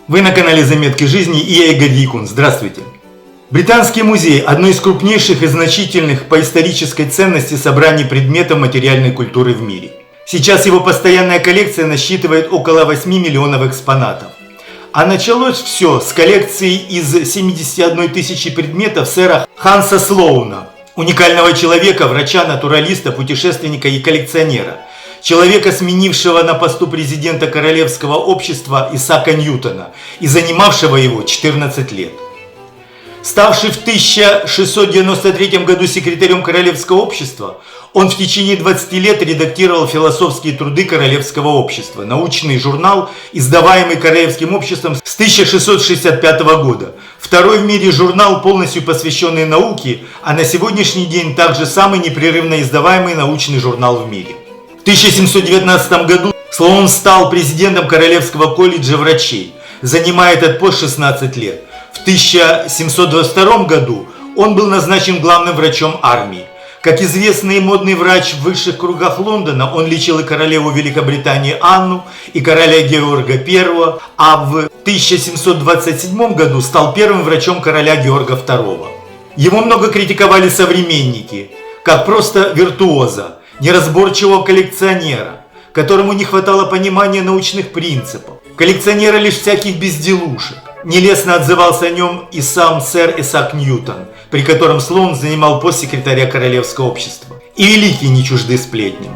Вы на канале Заметки жизни и я Игорь Якун. Здравствуйте. Британский музей – одно из крупнейших и значительных по исторической ценности собраний предметов материальной культуры в мире. Сейчас его постоянная коллекция насчитывает около 8 миллионов экспонатов. А началось все с коллекции из 71 тысячи предметов сэра Ханса Слоуна, уникального человека, врача, натуралиста, путешественника и коллекционера. Человека, сменившего на посту президента Королевского общества Исаака Ньютона и занимавшего его 14 лет. Ставший в 1693 году секретарем Королевского общества, он в течение 20 лет редактировал философские труды Королевского общества, научный журнал, издаваемый Королевским обществом с 1665 года. Второй в мире журнал, полностью посвященный науке, а на сегодняшний день также самый непрерывно издаваемый научный журнал в мире. В 1719 году Слоун стал президентом Королевского колледжа врачей, занимая этот пост 16 лет. В 1722 году он был назначен главным врачом армии. Как известный и модный врач в высших кругах Лондона, он лечил и королеву Великобритании Анну, и короля Георга I, а в 1727 году стал первым врачом короля Георга II. Его много критиковали современники, как просто виртуоза, неразборчивого коллекционера, которому не хватало понимания научных принципов, коллекционера лишь всяких безделушек. Нелестно отзывался о нем и сам сэр Исаак Ньютон, при котором Слоун занимал пост секретаря Королевского общества. И великие не чужды сплетням.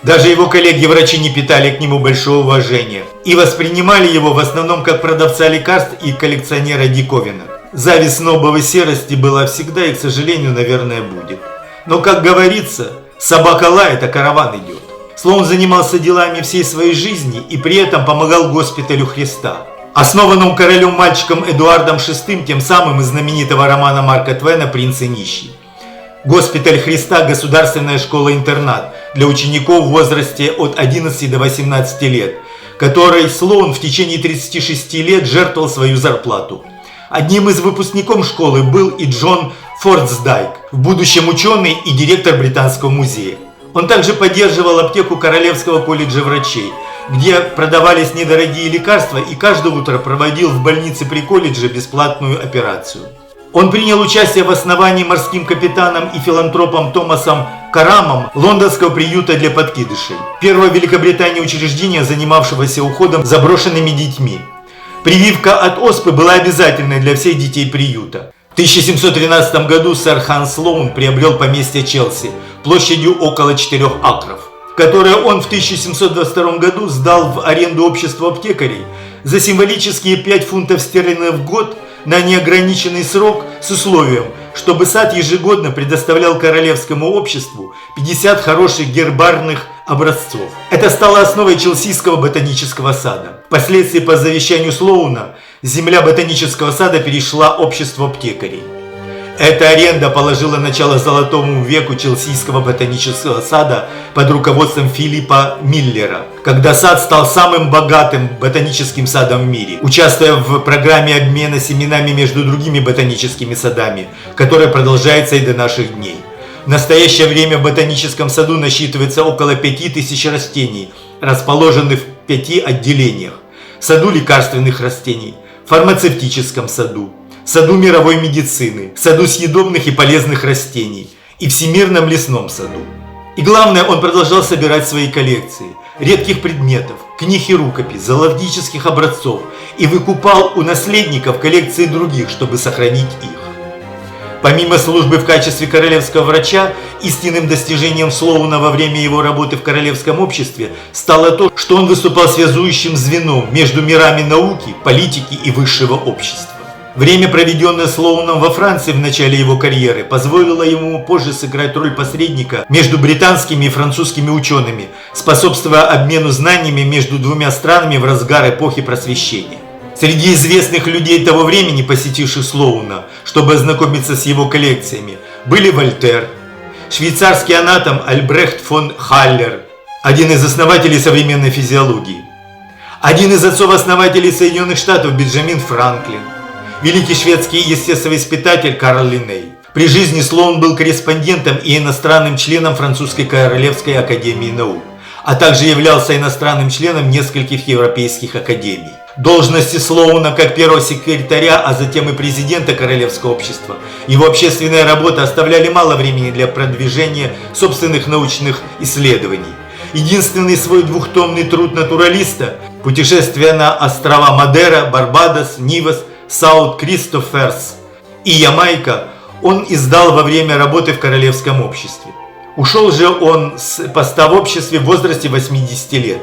Даже его коллеги-врачи не питали к нему большого уважения и воспринимали его в основном как продавца лекарств и коллекционера диковинок. Зависть снобовой серости была всегда и, к сожалению, наверное, будет. Но, как говорится, собака лает, а караван идет. Слоун занимался делами всей своей жизни и при этом помогал госпиталю Христа, основанному королем-мальчиком Эдуардом VI, тем самым из знаменитого романа Марка Твена «Принц и нищий». Госпиталь Христа – государственная школа-интернат для учеников в возрасте от 11 до 18 лет, которой Слоун в течение 36 лет жертвовал свою зарплату. Одним из выпускников школы был и Джон Форсдайк, в будущем ученый и директор Британского музея. Он также поддерживал аптеку Королевского колледжа врачей, где продавались недорогие лекарства, и каждое утро проводил в больнице при колледже бесплатную операцию. Он принял участие в основании морским капитаном и филантропом Томасом Карамом лондонского приюта для подкидышей, первого в Великобритании учреждения, занимавшегося уходом за брошенными детьми. Прививка от оспы была обязательной для всех детей приюта. В 1713 году сэр Хан Слоун приобрел поместье Челси площадью около 4 акров, которое он в 1722 году сдал в аренду обществу аптекарей за символические 5 фунтов стерлингов в год на неограниченный срок с условием, чтобы сад ежегодно предоставлял Королевскому обществу 50 хороших гербарных образцов. Это стало основой Челсийского ботанического сада. Впоследствии, по завещанию Слоуна, земля ботанического сада перешла обществу аптекарей. Эта аренда положила начало золотому веку Челсийского ботанического сада под руководством Филиппа Миллера, когда сад стал самым богатым ботаническим садом в мире, участвуя в программе обмена семенами между другими ботаническими садами, которая продолжается и до наших дней. В настоящее время в ботаническом саду насчитывается около 5000 растений, расположенных в 5 отделениях: саду лекарственных растений, фармацевтическом саду, саду мировой медицины, саду съедобных и полезных растений и всемирном лесном саду. И главное, он продолжал собирать свои коллекции редких предметов, книг и рукопись, зоологических образцов и выкупал у наследников коллекции других, чтобы сохранить их. Помимо службы в качестве королевского врача, истинным достижением Слоуна во время его работы в Королевском обществе стало то, что он выступал связующим звеном между мирами науки, политики и высшего общества. Время, проведенное Слоуном во Франции в начале его карьеры, позволило ему позже сыграть роль посредника между британскими и французскими учеными, способствуя обмену знаниями между двумя странами в разгар эпохи Просвещения. Среди известных людей того времени, посетивших Слоуна, чтобы ознакомиться с его коллекциями, были Вольтер, швейцарский анатом Альбрехт фон Халлер, один из основателей современной физиологии, один из отцов-основателей Соединенных Штатов Бенджамин Франклин, великий шведский естествоиспытатель Карл Линней. При жизни Слоун был корреспондентом и иностранным членом Французской Королевской академии наук, а также являлся иностранным членом нескольких европейских академий. должности Слоуна как первого секретаря, а затем и президента Королевского общества, его общественная работа оставляли мало времени для продвижения собственных научных исследований. Единственный свой двухтомный труд натуралиста «Путешествие на острова Мадера, Барбадос, Нивас, Саут-Кристоферс и Ямайка» он издал во время работы в Королевском обществе. Ушел же он с поста в обществе в возрасте 80 лет.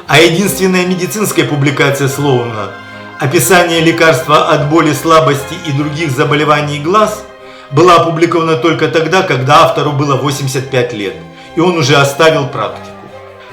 А единственная медицинская публикация Слоуна «Описание лекарства от боли, слабости и других заболеваний глаз» была опубликована только тогда, когда автору было 85 лет, и он уже оставил практику.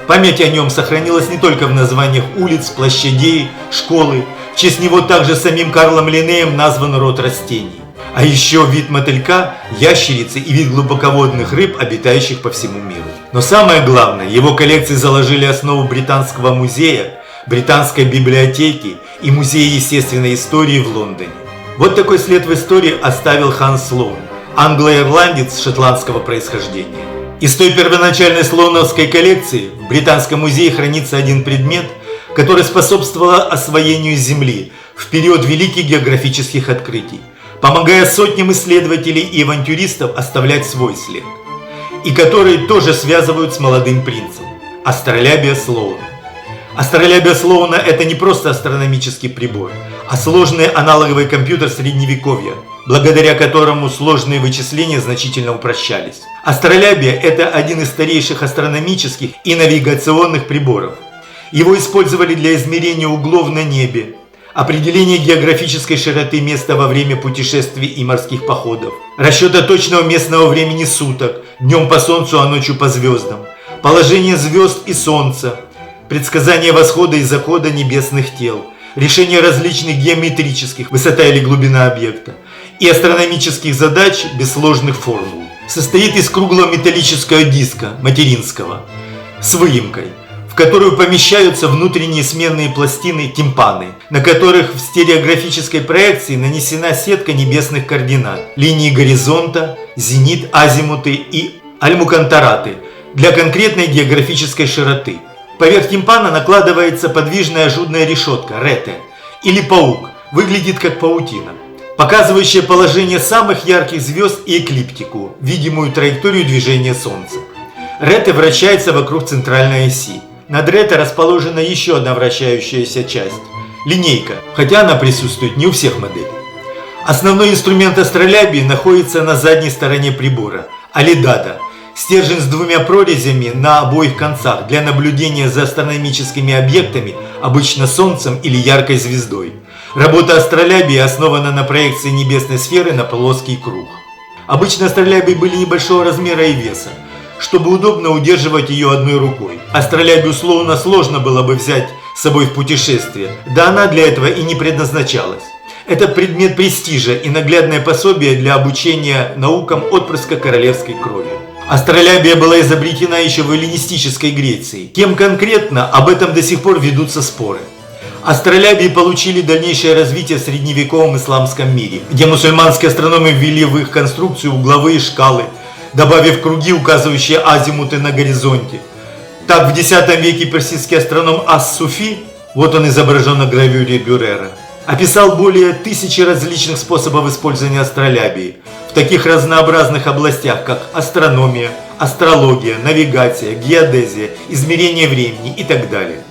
Память о нем сохранилась не только в названиях улиц, площадей, школы. В честь него также самим Карлом Линнеем назван род растений. А еще вид мотылька, ящерицы и вид глубоководных рыб, обитающих по всему миру. Но самое главное, его коллекции заложили основу Британского музея, Британской библиотеки и Музея естественной истории в Лондоне. Вот такой след в истории оставил Ханс Слоун, англо-ирландец шотландского происхождения. Из той первоначальной слоуновской коллекции в Британском музее хранится один предмет, который способствовал освоению Земли в период великих географических открытий, помогая сотням исследователей и авантюристов оставлять свой след, и который тоже связывают с молодым принцем – астролябия Слоуна. Астролябия Слоуна – это не просто астрономический прибор, а сложный аналоговый компьютер средневековья, благодаря которому сложные вычисления значительно упрощались. Астролябия – это один из старейших астрономических и навигационных приборов. Его использовали для измерения углов на небе, определение географической широты места во время путешествий и морских походов, расчета точного местного времени суток, днем по Солнцу, а ночью по звездам, положение звезд и Солнца, предсказание восхода и захода небесных тел, решение различных геометрических, высота или глубина объекта, и астрономических задач без сложных формул. Состоит из круглого металлического диска, материнского, с выемкой, в которую помещаются внутренние сменные пластины тимпаны, на которых в стереографической проекции нанесена сетка небесных координат, линии горизонта, зенит, азимуты и альмукантараты для конкретной географической широты. Поверх тимпана накладывается подвижная ажурная решетка, рете, или паук, выглядит как паутина, показывающая положение самых ярких звезд и эклиптику, видимую траекторию движения Солнца. Рете вращается вокруг центральной оси. Над рете расположена еще одна вращающаяся часть – линейка, хотя она присутствует не у всех моделей. Основной инструмент астролябии находится на задней стороне прибора – алидада – стержень с двумя прорезями на обоих концах для наблюдения за астрономическими объектами, обычно Солнцем или яркой звездой. Работа астролябии основана на проекции небесной сферы на плоский круг. Обычно астролябии были небольшого размера и веса, чтобы удобно удерживать ее одной рукой. Астролябию Слоуна сложно было бы взять с собой в путешествие, да она для этого и не предназначалась. Это предмет престижа и наглядное пособие для обучения наукам отпрыска королевской крови. Астролябия была изобретена еще в эллинистической Греции. Кем конкретно, об этом до сих пор ведутся споры. Астролябии получили дальнейшее развитие в средневековом исламском мире, где мусульманские астрономы ввели в их конструкцию угловые шкалы, добавив круги, указывающие азимуты на горизонте. Так в X веке персидский астроном Ас-Суфи, вот он изображен на гравюре Бюрера, описал более 1000 различных способов использования астролябии в таких разнообразных областях, как астрономия, астрология, навигация, геодезия, измерение времени и так далее.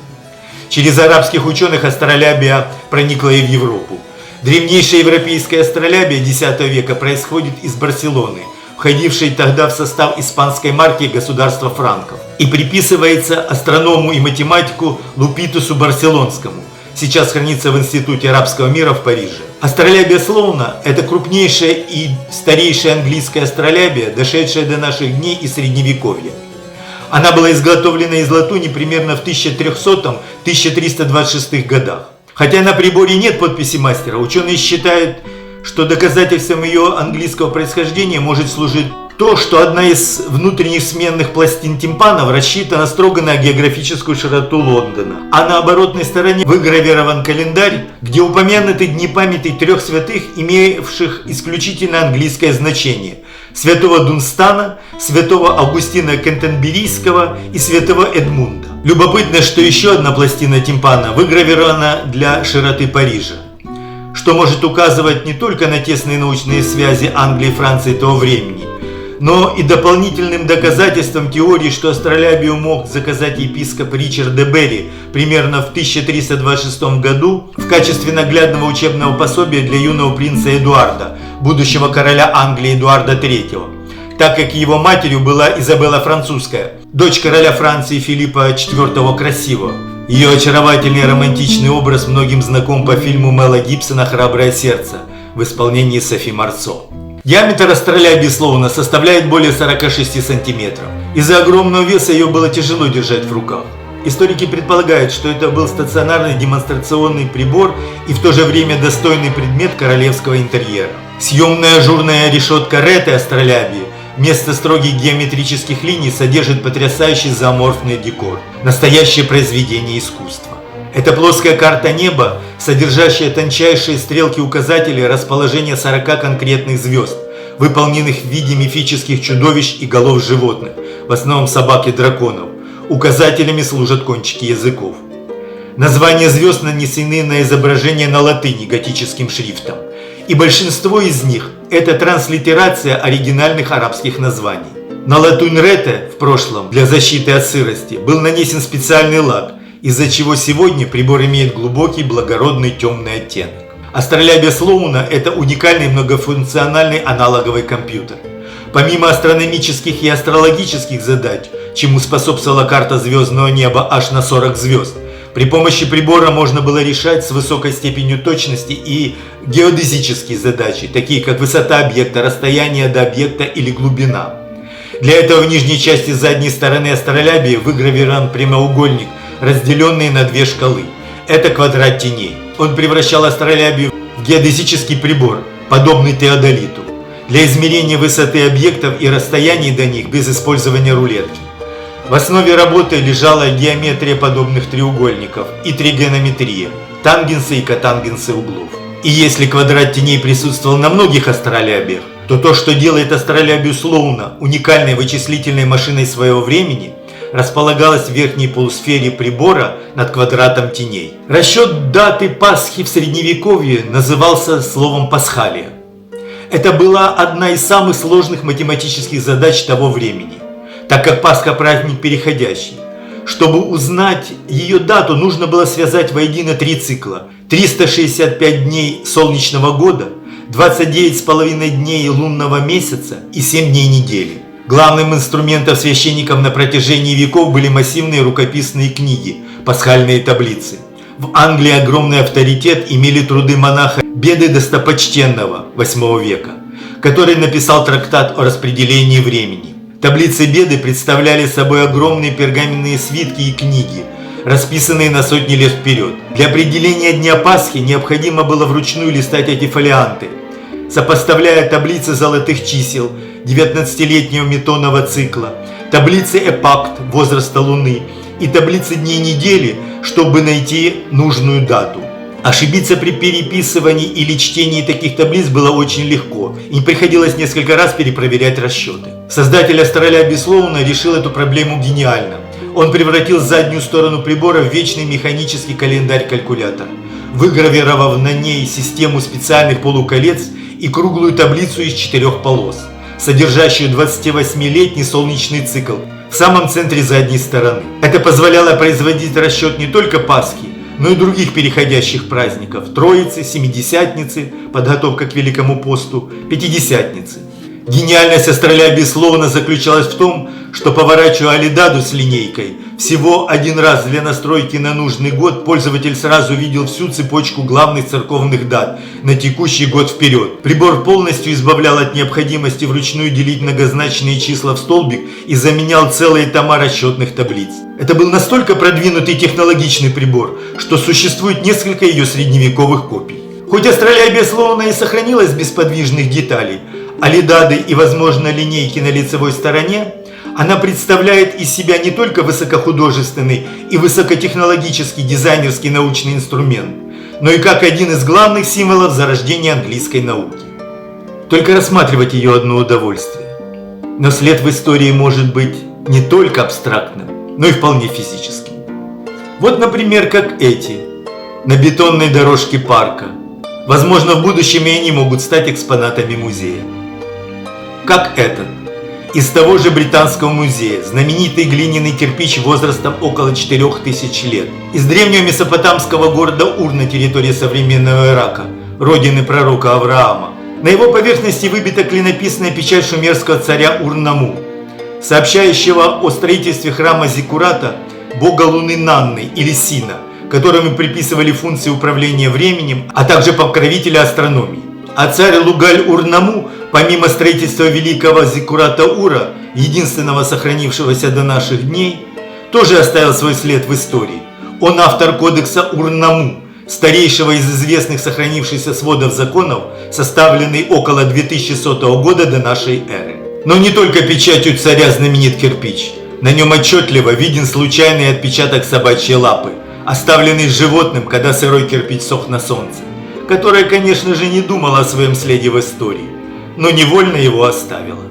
Через арабских ученых астролябия проникла и в Европу. Древнейшая европейская астролябия X века происходит из Барселоны, входившей тогда в состав испанской марки государства франков, и приписывается астроному и математику Лупитусу Барселонскому. Сейчас хранится в Институте арабского мира в Париже. Астролябия Слоуна – это крупнейшая и старейшая английская астролябия, дошедшая до наших дней из Средневековья. Она была изготовлена из латуни примерно в 1300-1326 годах. Хотя на приборе нет подписи мастера, ученые считают, что доказательством ее английского происхождения может служить то, что одна из внутренних сменных пластин тимпанов рассчитана строго на географическую широту Лондона, а на оборотной стороне выгравирован календарь, где упомянуты дни памяти 3 святых, имевших исключительно английское значение – святого Дунстана, святого Августина Кентерберийского и святого Эдмунда. В Любопытно, что еще одна пластина тимпана выгравирована для широты Парижа, что может указывать не только на тесные научные связи Англии и Франции того времени, но и дополнительным доказательством теории, что астролябию мог заказать епископ Ричард де Берри примерно в 1326 году в качестве наглядного учебного пособия для юного принца Эдуарда, будущего короля Англии Эдуарда III, так как его матерью была Изабелла Французская, дочь короля Франции Филиппа IV Красивого. Ее очаровательный и романтичный образ многим знаком по фильму Мела Гибсона «Храброе сердце» в исполнении Софи Марсо. Диаметр астролябии Слоуна составляет более 46 сантиметров. Из-за огромного веса ее было тяжело держать в руках. Историки предполагают, что это был стационарный демонстрационный прибор и в то же время достойный предмет королевского интерьера. Съемная ажурная решетка Ретте астролябии вместо строгих геометрических линий содержит потрясающий зооморфный декор. Настоящее произведение искусства. Это плоская карта неба, содержащая тончайшие стрелки-указатели расположения 40 конкретных звезд, выполненных в виде мифических чудовищ и голов животных, в основном собак и драконов. Указателями служат кончики языков. Названия звезд нанесены на изображение на латыни готическим шрифтом, и большинство из них – это транслитерация оригинальных арабских названий. На латунь Ретте в прошлом для защиты от сырости был нанесен специальный лак, из-за чего сегодня прибор имеет глубокий, благородный темный оттенок. Астролябия Слоуна – это уникальный многофункциональный аналоговый компьютер. Помимо астрономических и астрологических задач, чему способствовала карта звездного неба аж на 40 звезд, при помощи прибора можно было решать с высокой степенью точности и геодезические задачи, такие как высота объекта, расстояние до объекта или глубина. Для этого в нижней части задней стороны астролябии выгравирован прямоугольник, разделенный на две шкалы. Это квадрат теней. Он превращал астролябию в геодезический прибор, подобный теодолиту, для измерения высоты объектов и расстояний до них без использования рулетки. В основе работы лежала геометрия подобных треугольников и тригонометрия, тангенсы и котангенсы углов. И если квадрат теней присутствовал на многих астролябиях, то что делает астролябию Слоуна уникальной вычислительной машиной своего времени, располагалось в верхней полусфере прибора над квадратом теней. Расчет даты Пасхи в Средневековье назывался словом «пасхалия». Это была одна из самых сложных математических задач того времени, так как Пасха – праздник переходящий. Чтобы узнать ее дату, нужно было связать воедино 3 цикла: 365 дней солнечного года, 29,5 дней лунного месяца и 7 дней недели. Главным инструментом священников на протяжении веков были массивные рукописные книги, пасхальные таблицы. В Англии огромный авторитет имели труды монаха Беды Достопочтенного VIII века, который написал трактат о распределении времени. Таблицы Беды представляли собой огромные пергаменные свитки и книги, расписанные на сотни лет вперед. Для определения дня Пасхи необходимо было вручную листать эти фолианты, сопоставляя таблицы золотых чисел 19-летнего метонного цикла, таблицы эпакт возраста Луны и таблицы дней недели, чтобы найти нужную дату. Ошибиться при переписывании или чтении таких таблиц было очень легко, и приходилось несколько раз перепроверять расчеты. Создатель астролябии Слоуна решил эту проблему гениально. Он превратил заднюю сторону прибора в вечный механический календарь-калькулятор, выгравировав на ней систему специальных полуколец и круглую таблицу из 4 полос, содержащую 28-летний солнечный цикл в самом центре задней стороны. Это позволяло производить расчет не только Пасхи, но и других переходящих праздников: Троицы, Семидесятницы, подготовка к Великому посту, Пятидесятницы. Гениальность астролябии Слоуна заключалась в том, что, поворачивая Алидаду с линейкой всего один раз для настройки на нужный год, пользователь сразу видел всю цепочку главных церковных дат на текущий год вперед. Прибор полностью избавлял от необходимости вручную делить многозначные числа в столбик и заменял целые тома расчетных таблиц. Это был настолько продвинутый технологичный прибор, что существует несколько ее средневековых копий. Хоть астролябия Слоуна и сохранилась без подвижных деталей, Алидады и, возможно, линейки на лицевой стороне, она представляет из себя не только высокохудожественный и высокотехнологический дизайнерский научный инструмент, но и как один из главных символов зарождения английской науки. Только рассматривать ее одно удовольствие. Но след в истории может быть не только абстрактным, но и вполне физическим. Вот, например, как эти, на бетонной дорожке парка. Возможно, в будущем и они могут стать экспонатами музея. Как этот, из того же британского музея, знаменитый глиняный кирпич возрастом около 4000 лет. Из древнего месопотамского города Ур на территории современного Ирака, родины пророка Авраама. На его поверхности выбита клинописная печать шумерского царя Ур-Наму, сообщающего о строительстве храма Зиккурата, бога луны Нанны или Сина, которому приписывали функции управления временем, а также покровителя астрономии. А царь Лугаль-Ур-Наму, помимо строительства великого Зиккурата Ура, единственного сохранившегося до наших дней, тоже оставил свой след в истории. Он автор кодекса Ур-Наму, старейшего из известных сохранившихся сводов законов, составленный около 2100 года до нашей эры. Но не только печатью царя знаменит кирпич. На нем отчетливо виден случайный отпечаток собачьей лапы, оставленный животным, когда сырой кирпич сох на солнце, которое, конечно же, не думало о своем следе в истории, но невольно его оставило.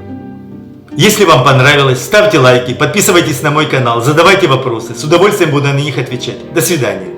Если вам понравилось, ставьте лайки, подписывайтесь на мой канал, задавайте вопросы, с удовольствием буду на них отвечать. До свидания.